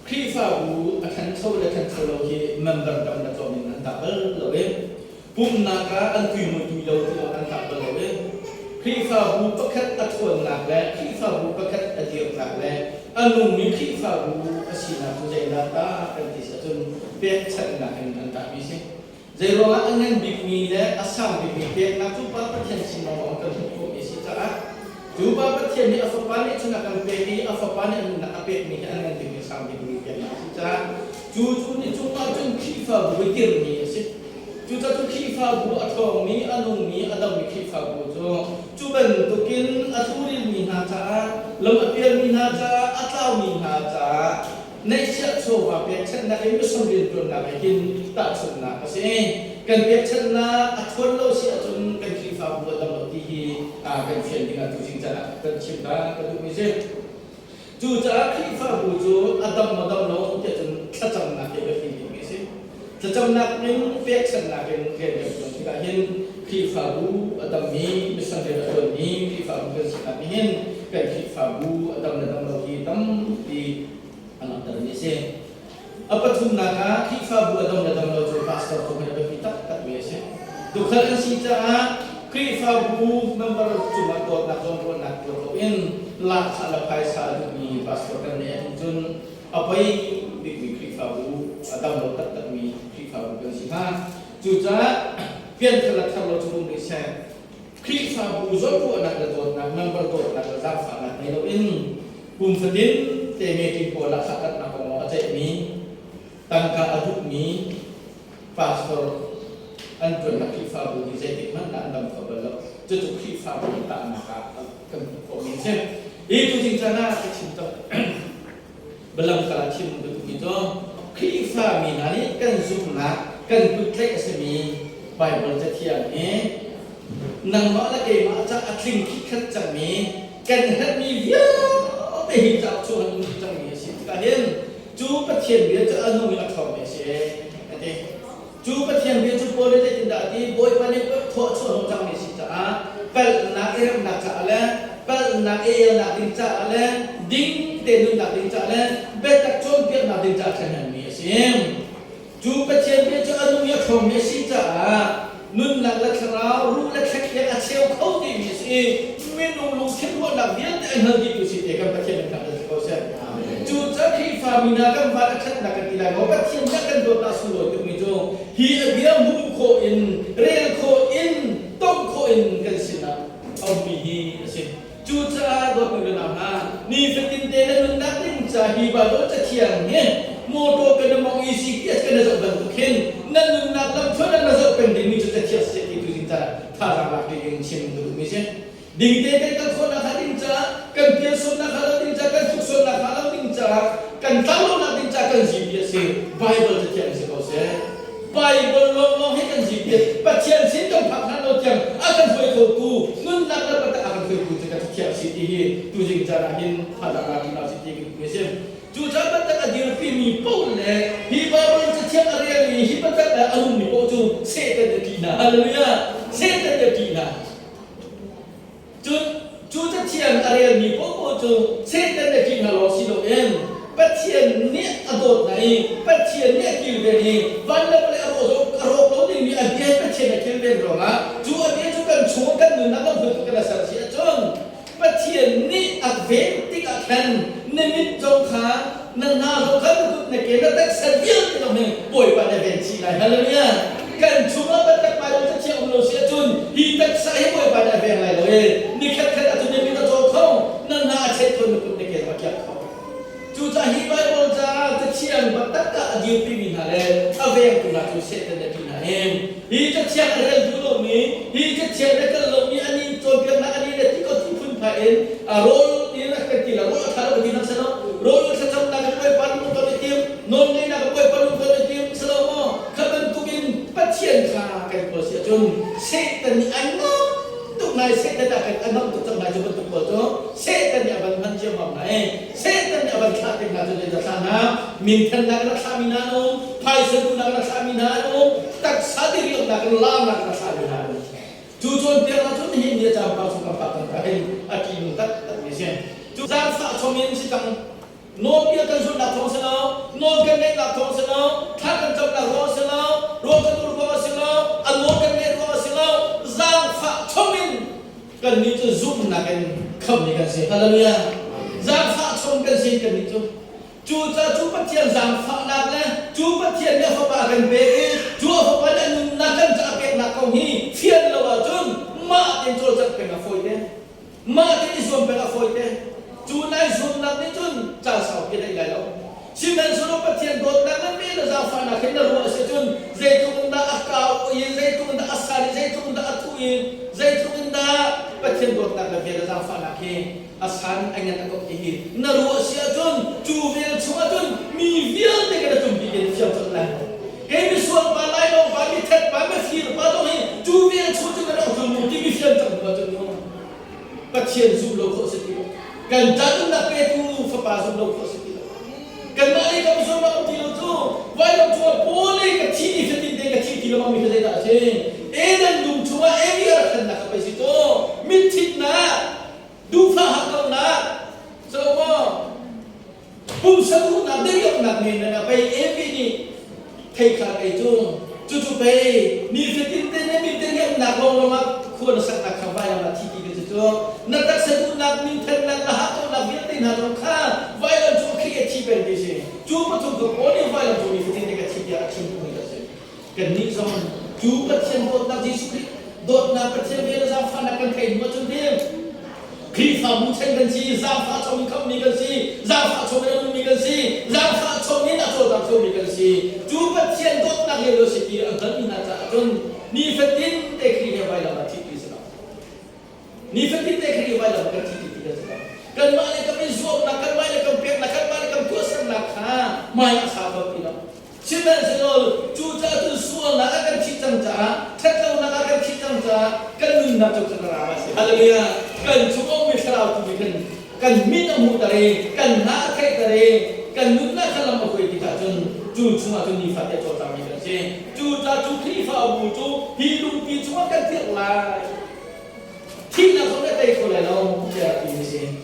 ครีฟ้าบูคันเข้าและคันเข้าเราที่มันดังดังดังตัวมันดับเบิลเราเองปุ่มนักอันคุยมุตุยเราที่เราอันดับเบิลเราเองครีฟ้าบูประคัดอัดทวนหนักและครีฟ้าบูประคัดอัดเดียวหนักและอันนุ่มมีครีฟ้าบูอาชีพผู้ใจรัตตาเป็นที่สุดจนเปียกชัดหนักอันดับนี้สิใจร้อนอันนั้นบิ๊กมีและอาสามบิ๊กมีเปียกนักทุบปะประเทศสินองกันทุกคนสิจ้าจูบประเทศนี้อัฟปานี่ชนะกันเปรีอัฟปานี่นักเปรีนี่อันนั้นที่มีสามบิ๊กมีเปียกนะสิจ้าจูนี่จูมาจนครีฟ้าบูเกิร์นี่สิจูจะครีฟ้าบูอัฐองนี้อันนุ่มนี้อันดำมีครีฟ้าบูจูเป็นตุกินอัฐูริมีนาจ้าลมเปียมีนาจ้าอัตลามีนาจ้าในเชื้อโชว์ว่าเปียกชันนักไม่สมบูรณ์ตัวนักหินตัดสุดนักเสียกันเปียกชันนักอัฐวนเราเสียจนกันครีฟ้าบูดำเราที่กันเชียนที่กันตุจิงจ้ากันชิมตากันดูมิเซจูจะครีฟ้าบูจูอัตมาดำเราจะจนขจรนักเกี่ยวกับที่มิเซจะจำนักนึงเปียกชันนักเป็นเกี่ยวกับที่กันเห็นครีฟ้าบูอัตมีมิสังเกตตัวนี้ครีฟ้าบูกันสิกันเห็นกันครีฟ้าบูอัตมาดำเราที่ตั้มที่อันนั้นแต่นี่สิapa tu nak kita buat dalam lojo pastor tu mana kita tak biasa. Tukar sisa kita buat member cuma dot nak in lah salah paisa ni pastor kan ni jun apa yang kita buat dalam lojo tak mi kita buat sisa. Juga pian kalau cuma bisa kita buat nak member dot nak zafa nak ni in kumfadin temeti pola sakat nak mau aja ni tangka aduk ni pastor anjur nak kifa bu di jadi mana anda kabel jatuh kifa bu tak nak komensi itu cincana cinta belum kalah cinta itu kifa minani kan zumna kan putlek semi Bible jatian ni nang maklake maca atling kikat jami kan hati diaไปจับชวนจังมีสิการเห็นจูประเทศเบียจะอนุญาตทำไม่ใช่เด็กจูประเทศเบียจะพูดได้จินดาดีบอยปนิก็ทอดชวนจังมีสิจ้าเป็นนักเรียนนักจ่าเลยเป็นนักเรียนนักดินจ่าเลยดิ้งเตนุนักดินจ่าเลยเบ็ดตักชนเบียนักดินจ่าแค่นั้นมีสิจูประเทศเบียจะอนุญาตทำไม่สิจ้านุ่นนักเล็กเรารู้เล็กแค่อาเชียวเขาดีมีสิไม่นุ่งลุงคิดว่านักเรียนแต่เงินดีอยู่สิเด็กกับประเทศมันทำได้เขาเสียจูจะที่ฟามินากันว่าชัดนักกันทีไรเขาประเทศนักกันโดนตาสุโรตุมิโจฮีเบียมุมโคอินเรลโคอินต้มโคอินกันสินะเอาบีฮีสิจูจะโดนเป็นอะไรนะนี่เป็นตินเตนนุ่นนักดิ้งจะฮีบาโดจะเที่ยงเนี่ยโมโตกันมองอีสิเกียสกันจะบันทุกเห็นนั่นนุ่นนักลำชนนั่นจะเป็นดิ้งนี่จะเที่ยงเสียที่ดูจินตาท่าทางหลักที่ยังเชื่อมดูมิเช่ดิ้งเตนกันคนนักดิ้งจะกันเพียรสุนักดิ้งจะกันทุกสุนักดิ้งจะกันทั้งโลกดิ้งจะกันจีบีเอสไบเบิลจะเที่ยงเสียเขาเสียไบเบิลลองให้กันจีบีเอสปัจเจียนสิ่งต้องพักนั้นเราเที่ยงอาการคุยกับกูนุ่นนักแล้วก็อาการคุยกับกูจะกันเที่ยงสิ่งที่ดูจินตาเห็นท่าทางหลักที่เราสิ่งที่มิเช่จูจ้าบัตรอดีตปีมีปูนเลยฮิบาบันจะเที่ยงอะไรนี่ฮิบัตรอารมณ์นี่ปูจูเสด็จดีนะฮาเลลูยาเสด็จดีนะจูจะเที่ยงอะไรนี่ปูจูเสด็จดีนะเราสิโลเอ็นปัจเจียนเนี่ยอดดไหนปัจเจียนเนี่ยกิเลสนี่วันละเลยอารมณ์เราเนี่ยมีอดีตปัจเจียนกิเลสเราละจูอดีตจูกันช่วงกันหนึ่งนับถือกันสัตย์เสียจนปัจเจียนนี่อัดเวนติกอัดแทนในมิตรจงขานั่นนาจงขาตุกในเกณฑ์แต่เสียเดียวที่เราเนี่ยป่วยไปในเวรชีไรฮะเลยเนี่ยกันช่วงบัตรไปเราจะเชี่ยวเราเสียจนฮีตักใส่ป่วยไปในเวรอะไรเลยนี่แค่ตุนในมิตรจงเขานั่นนาเช็ดคนในเกณฑ์มาเกี่ยวเขาจูจะฮีไปบนจะเชี่ยวบัตรก็อดีตปีนี้นะเลยเอาเวรคุณอาจูเช็ดในปีนั้นเองฮีจะเชี่ยวอะไรดูโลมีฮีจะเชี่ยวในกันโลมีอันนี้จงกันนะอันนี้เนี่ยที่เขาที่พุ่นไปเองโรลนี่นะกันทีละโรลถ้าเราไปที่นั่นเสนาะโรลจะทำนักไปปั่นมุตติมนนนี่นักไปปั่นมุตติมสโลโมขบันตุกินปัจเจียนขากันโปรเสียจนเสตันอันนั้นตุกนายเสตันกันอันนั้นตุกจังนายจะบรรทุกโปรโจเสตันเนี่ยบันมันเชื่อมแบบไหนเสตันเนี่ยบันขาดเป็นงานจนจะสานะมินทันนักรักษามินานุไพศาลนักรักษามินานุตักสาดิริยนักลามนักรักษามินานุจูจนเดียวจนเห็นเนี่ยจำปาสุขภาพต่างๆให้อากินตัดไม่ใช่จูจานฝากชมินสิจังโน้ตเดียวกันสุดดับทองเสนา นอนกันในหลับทองเสลาถ้ากันจำหลักรอเสลารอกันตัวรอเสลาอันนอนกันในรอเสลาจางฟ้าชมินกันนี้จะซุ่มนักกันคำนี้กันสิฮาเลลูยาจางฟ้าชมกันสิกันนี้จูจะจูปัจเจียนจางฟ้านักเลยจูปัจเจียนเนี่ยฟ้าบากันเบะจูฟ้าบากันนักกันจะเป็นนักของฮีเทียนละว่าจนมาเป็นโจจัดเป็นอาฟอยเดมาที่นี่ส่วนเป็นอาฟอยเดจูนายส่วนนักนี่จนจะสาวกันได้แล้วชิมันสรุปเทียนโดดนักนั้นไม่ได้จางฟ้านักเห็นแล้วว่าเสียจนใจตุนดาอักเอาใจตุนดาอัสาริใจตุนดาอัตุยใจตุนดาปัจเจียนโดดนักนั้นไม่ได้จางฟ้านักเฮอาสารอันนั้นก็อีกนั่นรู้เสียจนจูเวลชัวจนมีเวียนเด็กจะจุ่มดีกันเสียจนแล้วเฮ้ยมีส่วนมาไล่ลงไปมีเท็ดไปไม่ฟีร์มาตรงนี้จูเวลชัวจนเราจุ่มที่มีเฟียนจังมาจนนู้นปัจเจียนซุ่มโลกสติกันจัดนักเปตูฟ้าป่าซุ่มโลกสติกันมาเลยกับส่วนเราที่เราจูไว้เราชัวโพลีกับที่นี่จะติดเด็กกับที่เราไม่เคยได้ใช่เอ็นดุมชัวเอ็มยาขันนักไปสิโตมิทิดนะดูฟ้าหักเราหนักสรุปว่าปุ่มสรุปนักเดียวนักเงินนะไปเอฟนี่ไทยขาไอจุงจู่ๆไปมีฟิตินเต้นมีเต้นยังนักลงมาควรสักนักขวายมาที่ดีกันจู่ๆนักตักสรุปนักมีเต้นนักละหักตัวนักเวียนตีนักลงข้าไว้แล้วจู่ครีเอทีฟเป็นดิฉันจู่มาถูกกับโอ้ยไว้แล้วจู่มีฟิตินเด็กที่ดีอาชีพมือกันสิกันนี่สมันจู่ปัจเจียนโดดนักดิสุริโดดนักปัจเจียนเวลาจะฟันนักกันใครมาจนเดียวครีฟ้าบุญเช่นกันสิจางฟ้าชมคำมีกันสิจางฟ้าชมเรื่องมีกันสิจางฟ้าชมนี่นักโจทย์ชมมีกันสิจูบัดเชียนต้นนักเรียนรู้สึกดีอันนั้นมีน่าจะจนนี่ฟิตินเด็กเรียนไว้แล้วมาที่ดีสิครับนี่ฟิตินเด็กเรียนไว้แล้วมาที่ดีสิครับกันมาเลยกับมิสวมนักกันมาเลยกับเปียกนักกันมาเลยกับตัวสันนักฮะไม่อาสาแบบนี้นะชิมันสิโนจูจ่าตุสวนักกันคิดจังจ้าทัดเรานักกันคิดจังจ้ากันนุ่นนักจุดสันรามาสิฮาเลลูยากันชุกมิสราตุบิกันกันมินามุตระเรกันนาเทตระเรกันนุ่นนักขลังมาคุยที่ตาจนจูชัวจนนิฟัตเตโจตามิกันเชจูจ่าจูครีฟ้าบูจูฮีลุปีชัวกันเทียบลายที่นักเขาได้เตะคนเลยเราจะกินเช